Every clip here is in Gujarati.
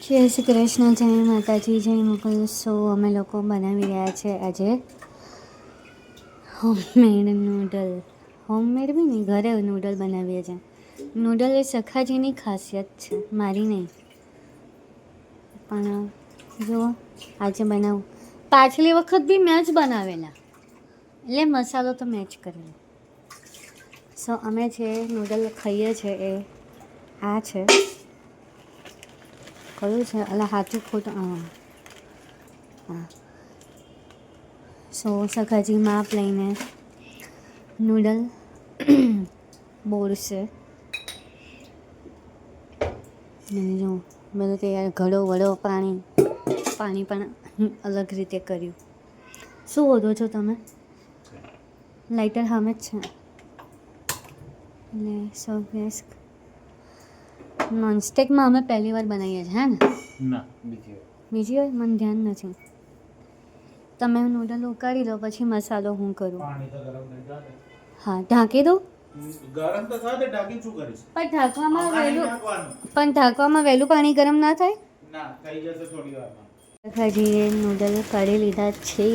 જય શ્રી કૃષ્ણ, જય માતાજી, જય મુગલ. સો અમે લોકો બનાવી રહ્યા છે આજે હોમમેડ નૂડલ. હોમમેડ બી નહીં, ઘરે નૂડલ બનાવીએ છીએ. નૂડલ એ સખાજીની ખાસિયત છે, મારી નહીં. પણ જો આજે બનાવું. પાછલી વખત બી મેં જ બનાવેલા, એટલે મસાલો તો મેં જ કરેલો. સો અમે જે નૂડલ ખાઈએ છીએ એ આ છે. કયું છે? અલા હાથું ખોટું. હા. સો સખાજી માપ લઈને નૂડલ બોળશે. અને જો બધું તૈયાર, ઘડો વડો પાણી પણ અલગ રીતે કર્યું. શું ઓઢો છો તમે? લાઇટર સામે જ છે. એટલે સો ગેસ નોનસ્ટિકમાં અમે પહેલી વાર બનાવીએ છીએ, હે ને? ના, બીજી વાર મને ધ્યાન નથી. તમે નૂડલ ઉકાળી લો, પછી મસાલો હું કરું. પાણી તો ગરમ નહીં થાય. હા, ઢાંકી દો. ગરમ તો થાય, ઢાંકી શું કરીશ? પણ ઢાંકવામાં વહેલું પાણી ગરમ ના થાય? ના, થઈ જશે થોડી વારમાં. સખાજીએ નૂડલ કાઢી લીધા છે.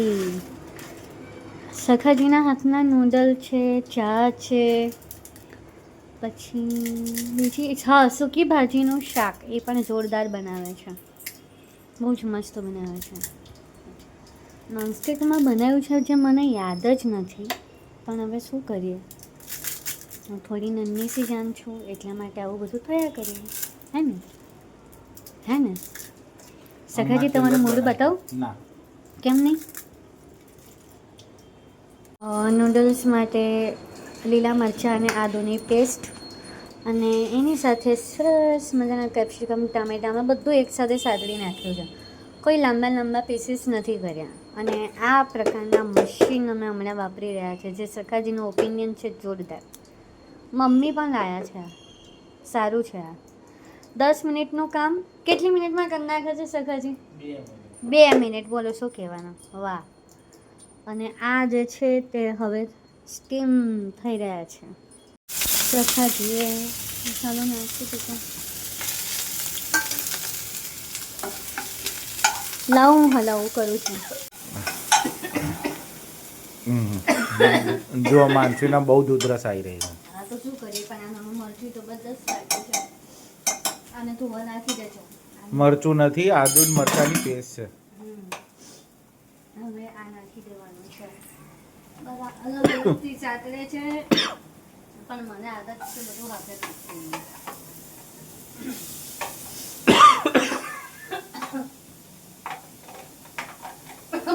સખાજીના હાથના નૂડલ છે, ચા છે, પછી બીજી હા સૂકી ભાજીનું શાક, એ પણ જોરદાર બનાવે છે. બહુ જ મસ્ત બનાવે છે. નોનસ્ટિકમાં બનાવ્યું છે જે મને યાદ જ નથી, પણ હવે શું કરીએ, હું થોડી નન્હી સી જાન છું, એટલા માટે આવું બધું થયા કરીએ. હે ને સખાજી, તમારું મોઢું બતાવો. ના, કેમ નહીં? નૂડલ્સ માટે લીલા મરચાં અને આદુની પેસ્ટ, અને એની સાથે સરસ મજાના કેપ્સિકમ, ટામેટામાં બધું એકસાથે સાતળી નાખ્યું છે. કોઈ લાંબા પીસીસ નથી કર્યા. અને આ પ્રકારના મશીન અમે હમણાં વાપરી રહ્યા છે, જે સખાજીનો ઓપિનિયન છે જોરદાર. મમ્મી પણ લાયા છે. સારું છે આ. 10 મિનિટનું કામ કેટલી મિનિટમાં કરી નાખે છે સખાજી? 2 મિનિટ. બોલો શું કહેવાનું? વાહ. અને આ જે છે તે હવે સ્ટીમ થઈ રહ્યા છે. સખાજીએ મસાલો નાખી દીધો. લાવ હું હલાવું કરું છું. જો માનસીના બહુ ઉધરસ આવી રહી છે. હા તો શું કરીએ, પણ આમાં મરચું તો બધસ લાગ્યું છે. આને તું નાખી દેજો. મરચું નથી, આદુ મરચાની પેસ્ટ છે. હવે આ નાખી દેવાનું છે. બધા અલગ અલગથી ચાતરે છે, પણ મને આદત છે બધું હાથે નાખવાની.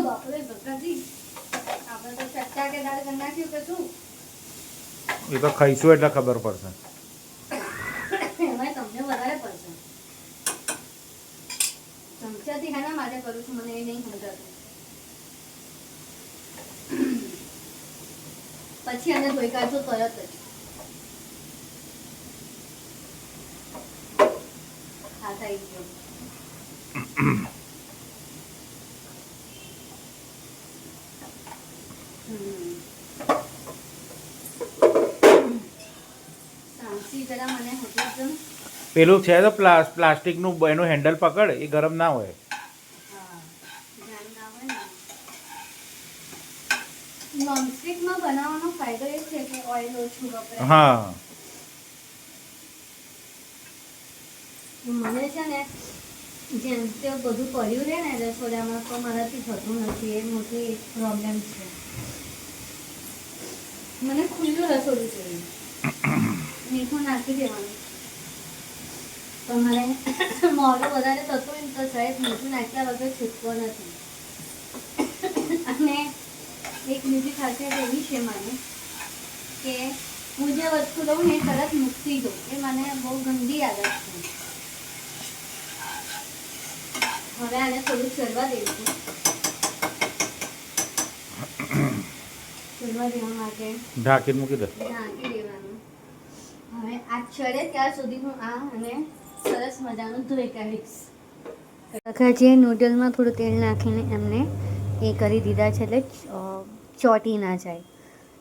બાપરે બકાજી, આપણે તો ચટ્ટા કે દાળ કરી નાખ્યું કે શું? એ તો ખાઈશું એટલે ખબર પડશે. એમાં તમને વધારે પડશે. ચમચાથી હેના માટે કરું છું, મને એ નહીં સમજાતું. પછી આને ધોઈ કાઢજો તરત જ. હા થઈ ગયો. પેલું છે તો પ્લાસ્ટિકનું એનું હેન્ડલ પકડ, એ ગરમ ના હોય. નોનસ્ટિકમાં બનાવવાનો ફાયદો એ છે કે ઓઇલ ઓછું વપરાય. હા, મને છે ને જેમ તે બધું પડ્યું રહે ને રસોડામાં, તો મારાથી થતું નથી. એ મોટી પ્રોબ્લેમ છે. મને ખુલ્લું રસોડું જોઈએ. મીઠું નાખી દેવાનું. પણ મારે મોડું વધારે થતું હોય ને તો સાહેબ મીઠું નાખ્યા વગર છૂટકો નથી. અને એક બીજી ખાસિયત એવી છે મારી કે હું જે વસ્તુ લઉં ને એ તરત મૂકી દઉં. એ મને બહુ ગંદી આદત છે. હવે આને થોડું ચડવા દઈશું. ચડવા દેવા માટે ઢાંકીને મૂકી દે. ઢાંકી દેવાનું. હવે આ ચડે ત્યાં સુધી હું આ અને સરસ મજાનું ધોઈ કાઢીશ. સખાજીએ નૂડલમાં થોડું તેલ નાખીને એમને એ કરી દીધા છે, એટલે ચોટી ના જાય.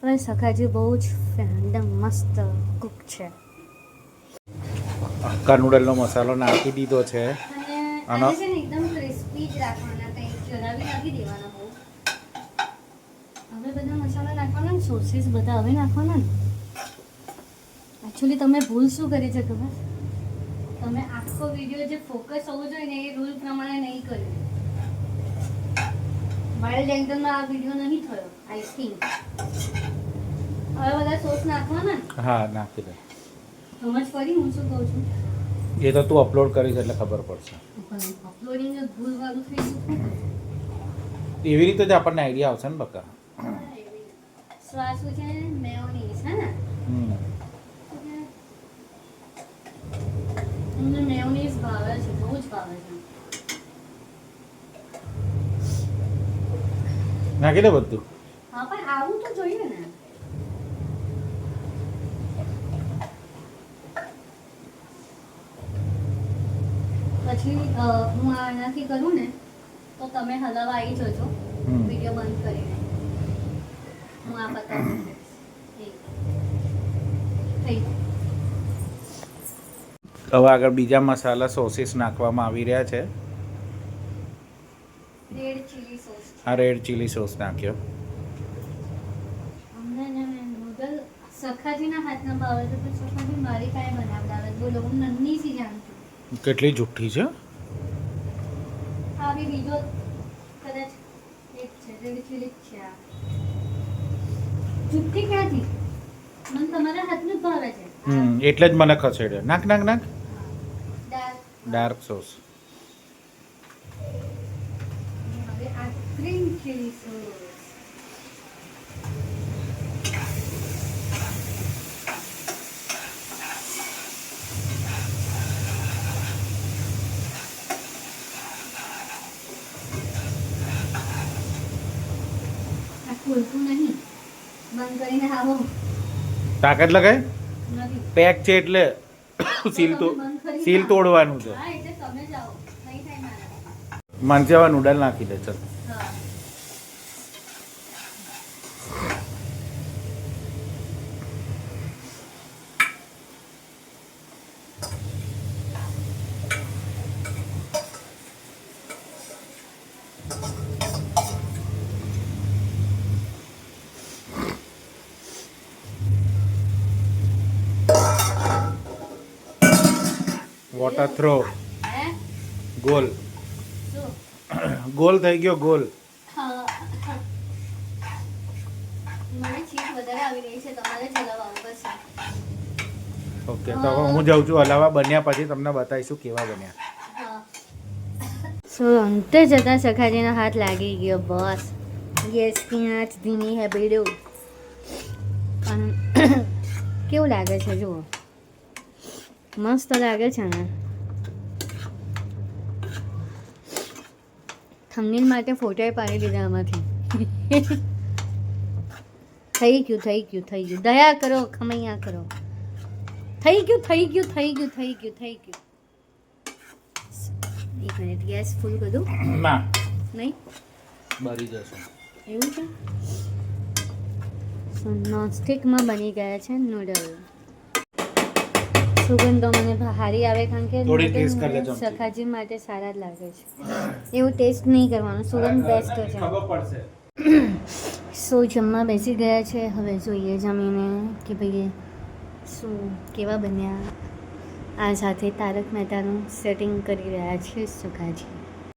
હવે સખાજી બહુ જ એકદમ મસ્ત કૂક છે. આખા નૂડલનો મસાલો નાખી દીધો છે, આનો આને છે ને એકદમ ક્રિસ્પી જ રાખવાના, કંઈ જરા બી નથી દેવાના બહુ. હવે બધા મસાલા નાખવાના ને, સોસીસ બધા હવે નાખવાના ને. એકચ્યુઅલી તમે ભૂલ શું કરી છે ખબર? તમે આખો વિડીયો જે ફોકસ હોવો જોઈએ ને એ રૂલ પ્રમાણે નહીં કર્યો. વાઇલ્ડ એંગલમાં આ વિડીયો નહીં થયો આઈ થિંક. હવે બધા સોસ નાખવાના ને. હા નાખી દે. સમજ પડી હું શું કહું છું? એ તો તું અપલોડ કરીશ એટલે ખબર પડશે. અપલોડિંગ ભૂલ વાળું થઈ ગયું. એવી રીતે જ આપણને આઈડિયા આવશે ને બકા. શ્વાસ છે મેયોનીઝ હે ને. મને મેયોનીઝ ભાવે છે, બહુ જ ભાવે છે. નાખી દે બધું. હા પણ આવું તો જોઈએ ને. પછી હું આનાથી કરું ને તો તમે હલાવા આવી જજો વિડીયો બંધ કરીને. હું આ બતાવું થઈ હવે આગળ બીજા મસાલા સોસીસ નાખવામાં આવી રહ્યા છે. Red chilli sauce. આ રેડ ચીલી સોસ નાખ્યો. અમને નૂડલ સખાજીના હાથના ભાવે છે, તો સખાજી મારી કાંઈ બનાવડાવે બોલો, હું નન્ની સી જાણું છું. કેટલી જુઠ્ઠી છે. આ બી બીજો કદાચ એક છે, રેડ ચીલી છે. આ જુઠ્ઠી ક્યાંથી? મને તમારા હાથનું જ ભાવે છે. એટલે જ મને ખસેડ્યો. નાખ નાખ નાખ. દાળ. Dark sauce. હવે આ ગ્રીન ચીલી સોસ. આ ખોલતું નહીં, બંધ કરીને આવો. તાકાત લગાય. નથી. પેક છે એટલે સીલ તો સીલ તોડવાનું છે. હા એટલે તમે જાઓ, નહીં થાય મારા. માનસેવા નૂડલ નાખી દે ચલ. હા. Water throw. હે? ગોલ શું? ગોલ થઈ ગયો ગોલ. હા. મને ચીઝ વધારે આવી રહી છે, તમારે જ હલાવવાનું પડશે. ઓકે તો હવે હું જાઉં છું હલાવા. બન્યા પછી તમને બતાવીશું કેવા બન્યા. હા. સો અંતે જતા સખાજીનો હાથ લાગી ગયો બસ. ગેસની આંચ ધીમી હે બેડો. અને કેવું લાગે છે જુઓ, મસ્ત લાગે છે ને. થંબનેલ માટે ફોટો પાડી દીધા આમાંથી. થઈ ગયું થઈ ગયું થઈ ગયું. દયા કરો, ખમૈયા કરો. થઈ ગયું થઈ ગયું થઈ ગયું થઈ ગયું થઈ ગયું. એક મિનિટ, ગેસ ફૂલ કરી દઉં? ના નહીં બળી જશે. એવું છે. નોનસ્ટિકમાં બની ગયા છે નૂડલ. સુગંધ તો મને સારી આવે કારણ કે થોડી noodles taste કરી લે ચમચી. સખાજી માટે સારા જ લાગે છે. એવું ટેસ્ટ નહીં કરવાનું, સુગંધ બેસ્ટ છે. ખબર પડશે. સો જમવા બેસી ગયા છે. હવે જોઈએ જમીને કે ભાઈ શું કેવા બન્યા. આ સાથે તારક મહેતાનું સેટિંગ કરી રહ્યા છે સખાજી.